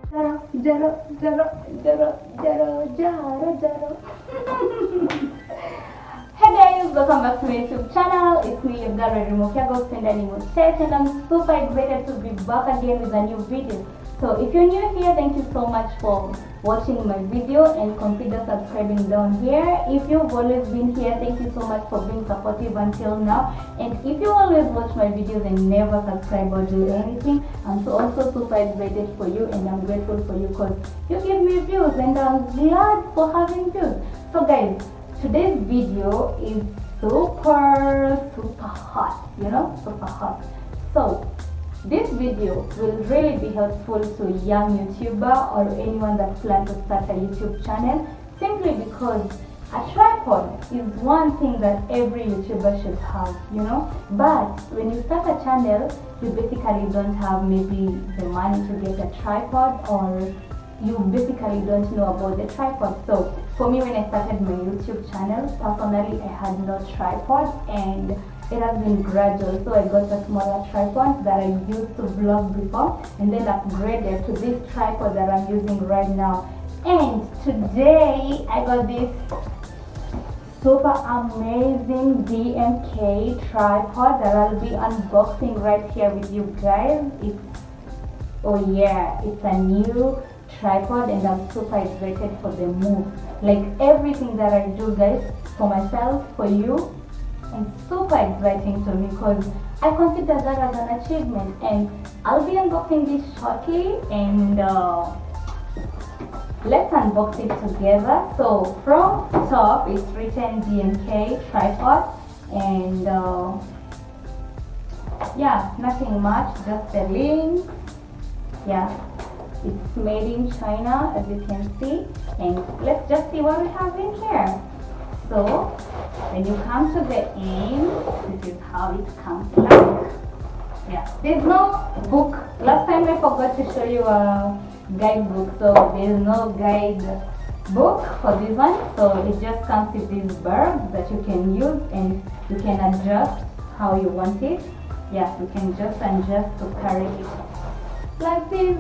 Jaro, jaro, jaro, jaro, jaro, jaro. Hey guys, welcome back to my YouTube channel. It's me, your girl Remokiago Set, and I'm super excited to be back again with a new video. So if you're new here, thank you so much for watching my video and consider subscribing down here. If you've always been here, thank you so much for being supportive until now. And if you always watch my videos and never subscribe or do anything, I'm so also super excited for you and I'm grateful for you because you give me views and I'm glad for having views. So guys, today's video is super hot, super hot. So this video will really be helpful to young YouTuber or anyone that plans to start a YouTube channel, simply because a tripod is one thing that every YouTuber should have, but when you start a channel, you basically don't have maybe the money to get a tripod, or you basically don't know about the tripod. So for me, when I started my YouTube channel, personally I had no tripod, and it has been gradual. So I got a smaller tripod that I used to vlog before, and then upgraded to this tripod that I'm using right now. And today I got this super amazing DMK tripod that I'll be unboxing right here with you guys. It's a new tripod and I'm super excited for the move. Like everything that I do, guys, for myself, for you, it's super exciting to me because I consider that as an achievement. And I'll be unboxing this shortly, and let's unbox it together. So from top it's written DMK tripod, and yeah, nothing much, just the link. Yeah, it's made in China, as you can see. And let's just see what we have in here. So when you come to the end, this is how it comes like. Yeah, there's no book. Last time I forgot to show you a guidebook, so there's no guide book for this one. So it just comes with this bird that you can use, and you can adjust how you want it. Yeah, you can just adjust to carry it like this,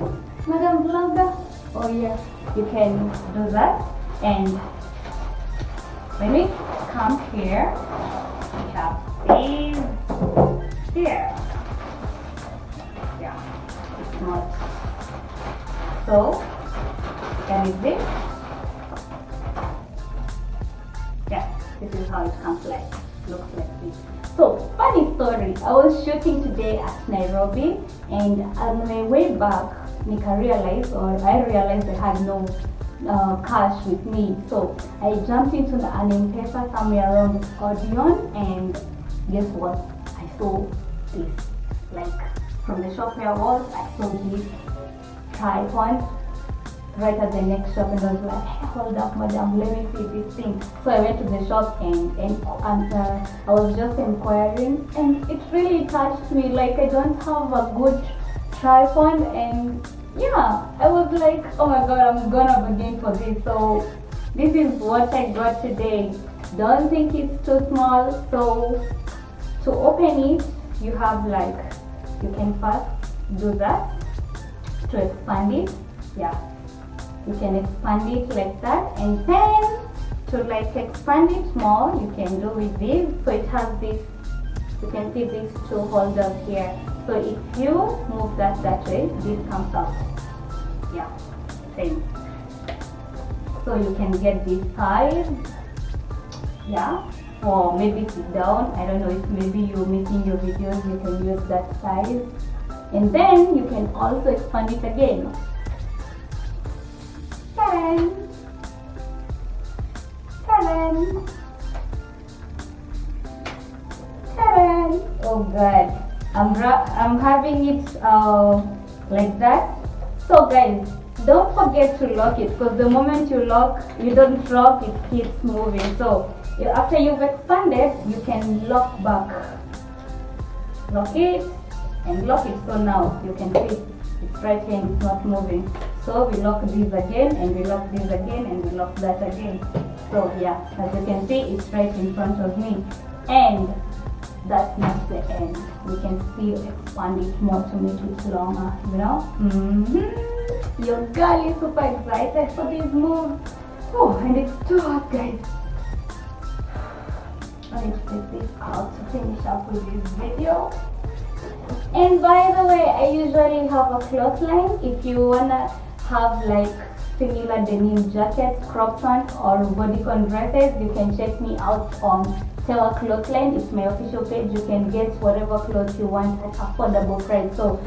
Madam Vlogger. Oh yeah, you can do that. And when we come here, we have these here. Yeah, it's not. So, can it be? Yeah, this is how it comes like, looks like this. So, funny story, I was shooting today at Nairobi, and on my way back, I realized I had no cash with me. So I jumped into an M-Pesa somewhere around Odeon, and guess what? I saw this. Like from the shop where I was, I saw this tripod right at the next shop, and I was like, hey, hold up, madam, let me see this thing. So I went to the shop and I was just inquiring, and it really touched me. Like, I don't have a good tripod, and yeah, I was like, oh my god, I'm gonna begin for this. So this is what I got today. Don't think it's too small. So to open it, you have like, you can first do that to expand it. Yeah, you can expand it like that, and then to like expand it more, you can do with this. So it has this, you can see these two holders here. So if you move that way, this comes out. Yeah, same. So you can get this size. Yeah, or maybe sit down. I don't know, if maybe you're making your videos, you can use that size. And then you can also expand it again. Seven. Oh god, I'm having it like that. So guys, don't forget to lock it, because the moment you lock, you don't lock, it keeps moving. So after you've expanded, you can lock back. Lock it and lock it. So now you can see it's right here and it's not moving. So we lock this again, and we lock this again, and we lock that again. So yeah, as you can see, it's right in front of me. And that's not the end. We can still expand it more to make it longer, Your girl is super excited for this move. Oh, and it's too hot, guys. I need to take this out to finish up with this video. And by the way, I usually have a clothesline. If you wanna have like similar denim jackets, crop pants, or bodycon dresses, you can check me out on Tewa Clothesline. It's my official page. You can get whatever clothes you want at affordable price. So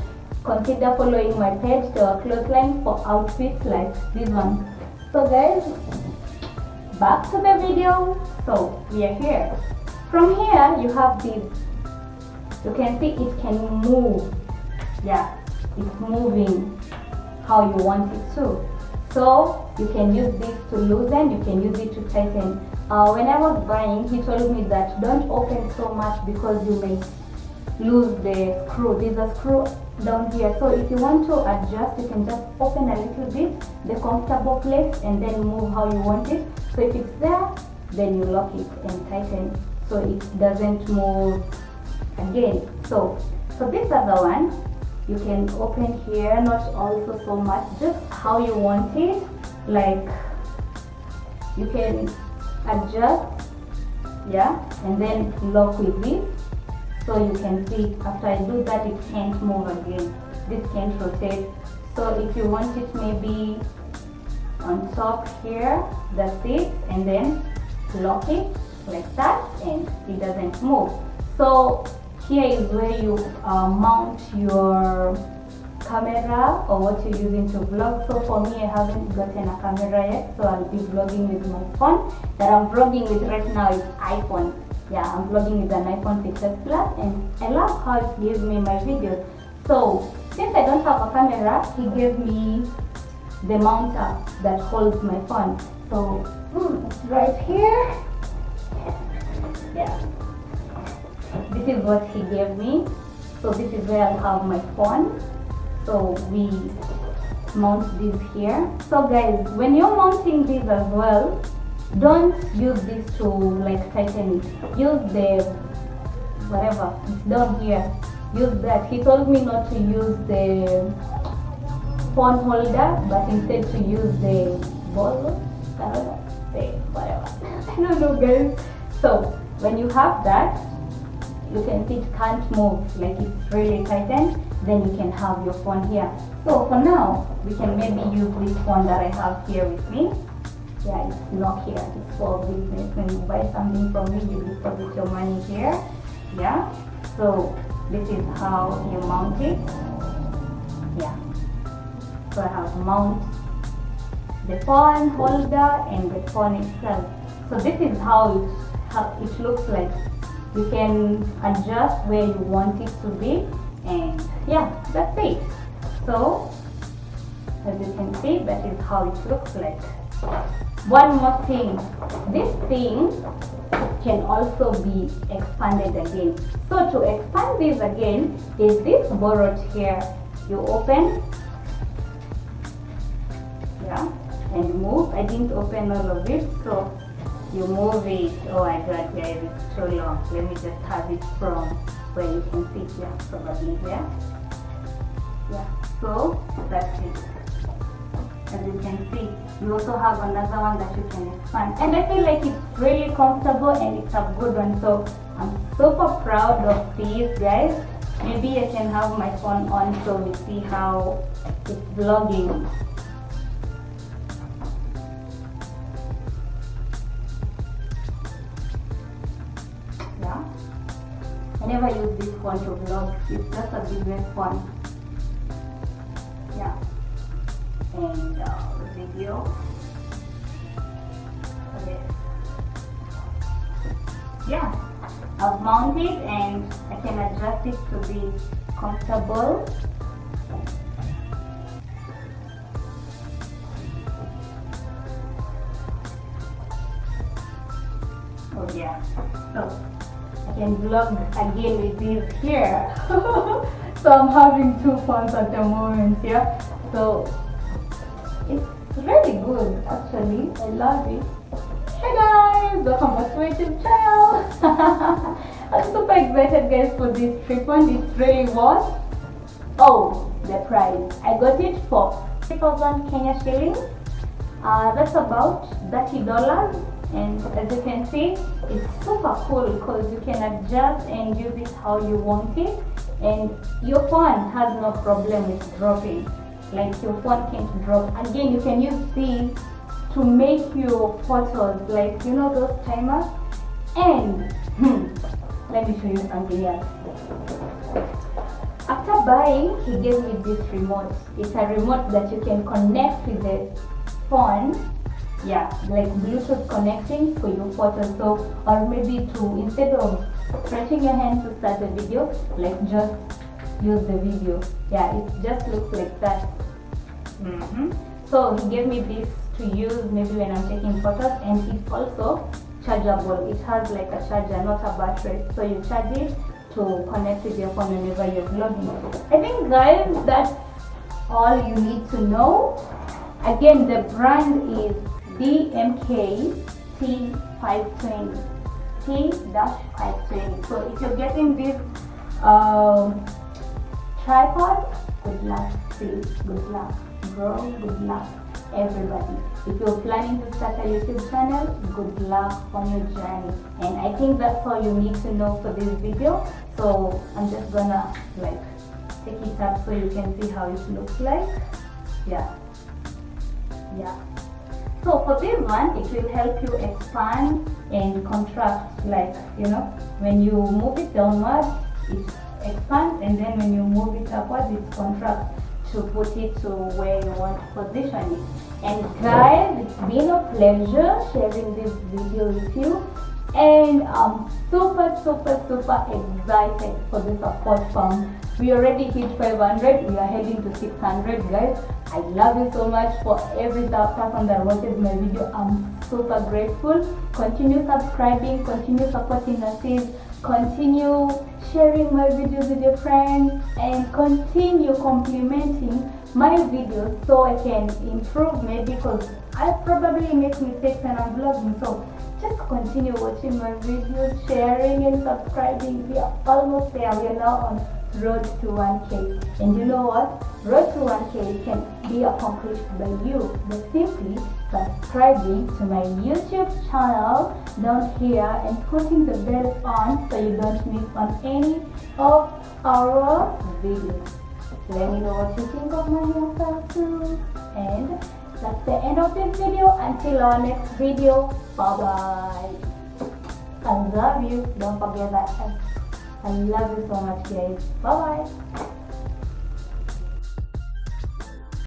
consider following my page, Tewa Clothesline, for outfits like this one. So guys, back to the video. So we are here. From here you have this. You can see it can move. Yeah, it's moving how you want it to. So you can use this to loosen, you can use it to tighten. When I was buying, he told me that don't open so much because you may lose the screw. There's a screw down here. So if you want to adjust, you can just open a little bit, the comfortable place, and then move how you want it. So if it's there, then you lock it and tighten so it doesn't move again. So this other one, you can open here, not also so much, just how you want it. Like you can adjust, yeah, and then lock with this. So you can see after I do that, it can't move again. This can't rotate. So if you want it maybe on top here, that's it, and then lock it like that, and it doesn't move. So here is where you mount your camera or what you're using to vlog. So for me, I haven't gotten a camera yet, so I'll be vlogging with my phone. That I'm vlogging with right now is iPhone. Yeah, I'm vlogging with an iPhone 6s Plus, and I love how it gives me my videos. So since I don't have a camera, he gave me the mounter that holds my phone. So it's right here. Yeah, this is what he gave me. So this is where I'll have my phone. So we mount this here. So guys, when you're mounting this as well, don't use this to like tighten it. Use the whatever, it's down here. Use that. He told me not to use the phone holder, but instead to use the ball. Whatever. I don't know, guys. So when you have that, you can see it can't move, like it's really tightened. Then you can have your phone here. So for now, we can maybe use this phone that I have here with me. Yeah, it's Nokia. It's for business. When you buy something from me, you deposit your money here. Yeah. So this is how you mount it. Yeah. So I have mount the phone holder and the phone itself. So this is how it looks like. You can adjust where you want it to be, and yeah, that's it. So as you can see, that is how it looks like. One more thing, this thing can also be expanded again. So to expand this again, is this borrowed here. You open, yeah, and move. I didn't open all of it, so you move it. Oh my god, guys, it's too long. Let me just have it from where you can see here, probably here. Yeah, so that's it. As you can see, you also have another one that you can expand, and I feel like it's really comfortable and it's a good one. So I'm super proud of these, guys. Maybe I can have my phone on so we see how it's vlogging. Yeah, I never use this phone to vlog. It's just a business phone. Yeah. And video. Okay. Yeah, I've mounted and I can adjust it to be comfortable. Oh yeah, so I can vlog again with this here. So I'm having two phones at the moment, yeah. So it's really good, actually. I love it. Hey guys, welcome back to my YouTube channel. I'm super excited, guys, for this tripod. It's really worth the price. I got it for 3,000 Kenya shillings. That's about $30. And as you can see, it's super cool because you can adjust and use it how you want it, and your phone has no problem with dropping. Like your phone can't drop. Again, you can use these to make your photos, like you know those timers. And let me show you something else. After buying, he gave me this remote. It's a remote that you can connect with the phone. Yeah, like Bluetooth connecting for your photos. So, or maybe to, instead of stretching your hand to start the video, like just use the video. Yeah, it just looks like that. So he gave me this to use maybe when I'm taking photos, and it's also chargeable. It has like a charger, not a battery. So you charge it to connect with your phone whenever you're vlogging. I think guys, that's all you need to know. Again, the brand is DMK T520. T-520. So if you're getting this tripod, good luck, sis, good luck, bro, good luck, everybody. If you're planning to start a YouTube channel, good luck on your journey. And I think that's all you need to know for this video. So I'm just gonna like take it up so you can see how it looks like. Yeah. So for this one, it will help you expand and contract. Like, you know, when you move it downwards, it expands, and then when you move it upwards, it contracts to put it to where you want to position it. And guys, it's been a pleasure sharing this video with you, and I'm super excited for the support from. We already hit 500. We are heading to 600, guys. I love you so much for every person that watches my video. I'm super grateful. Continue subscribing, continue supporting us, continue sharing my videos with your friends, and continue complimenting my videos so I can improve, maybe because I probably make mistakes when I'm vlogging. So just continue watching my videos, sharing and subscribing. We are almost there. We are now on road to 1K. And you know what? Road to 1K can be accomplished by you by simply subscribing to my YouTube channel down here and putting the bell on so you don't miss on any of our videos. Let me know what you think of my hairstyle too. And that's the end of this video. Until our next video, bye bye. I love you. Don't forget that. I love you so much, guys. Bye bye.